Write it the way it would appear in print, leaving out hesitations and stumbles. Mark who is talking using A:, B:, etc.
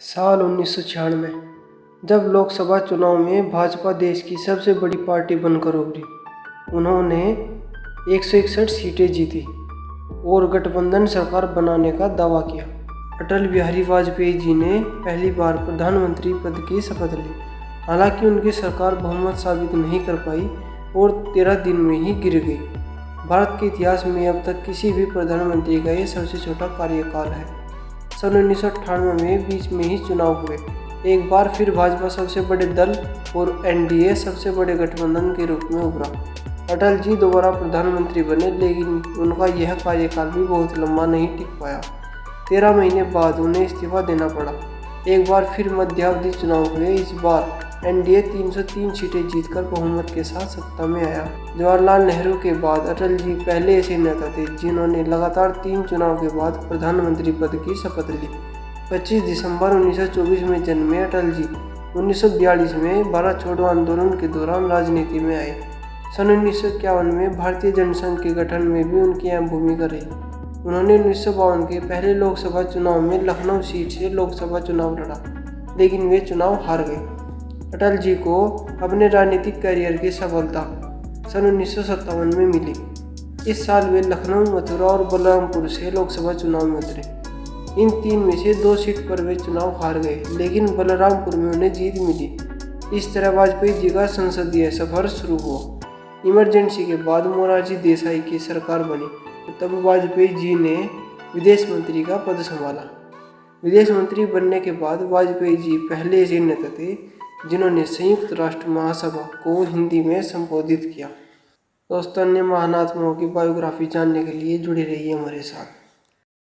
A: साल 1996 जब लोकसभा चुनाव में भाजपा देश की सबसे बड़ी पार्टी बनकर उभरी। उन्होंने 161 सीटें जीती और गठबंधन सरकार बनाने का दावा किया। अटल बिहारी वाजपेयी जी ने पहली बार प्रधानमंत्री पद की शपथ ली। हालांकि उनकी सरकार बहुमत साबित नहीं कर पाई और 13 दिन में ही गिर गई। भारत के इतिहास में अब तक किसी भी प्रधानमंत्री का यह सबसे छोटा कार्यकाल है। सन 1998 में बीच में ही चुनाव हुए। एक बार फिर भाजपा सबसे बड़े दल और एनडीए सबसे बड़े गठबंधन के रूप में उभरा। अटल जी दोबारा प्रधानमंत्री बने, लेकिन उनका यह कार्यकाल भी बहुत लंबा नहीं टिक पाया। 13 महीने बाद उन्हें इस्तीफा देना पड़ा। एक बार फिर मध्यावधि चुनाव हुए। इस बार एनडीए 303 सीटें जीतकर बहुमत के साथ सत्ता में आया। जवाहरलाल नेहरू के बाद अटल जी पहले ऐसे नेता थे जिन्होंने लगातार 3 चुनाव के बाद प्रधानमंत्री पद की शपथ ली। 25 दिसंबर 1924 में जन्मे अटल जी 1942 में भारत छोड़ो आंदोलन के दौरान राजनीति में आए। सन 1951 में भारतीय जनसंघ के गठन में भी उनकी अहम भूमिका रही। उन्होंने 1952 के पहले लोकसभा चुनाव में लखनऊ सीट से लोकसभा चुनाव लड़ा, लेकिन वे चुनाव हार गए। अटल जी को अपने राजनीतिक करियर की सफलता सन 1957 में मिली। इस साल वे लखनऊ, मथुरा और बलरामपुर से लोकसभा चुनाव में उतरे। इन 3 में से 2 सीट पर वे चुनाव हार गए, लेकिन बलरामपुर में उन्हें जीत मिली। इस तरह वाजपेयी जी का संसदीय सफर शुरू हुआ। इमरजेंसी के बाद मोरारजी देसाई की सरकार बनी, तब वाजपेयी जी ने विदेश मंत्री का पद संभाला। विदेश मंत्री बनने के बाद वाजपेयी जी पहले ऐसे नेता थे जिन्होंने संयुक्त राष्ट्र महासभा को हिंदी में संबोधित किया। दोस्तों, अन्य महान आत्माओं की बायोग्राफी जानने के लिए जुड़े रहिए हमारे साथ।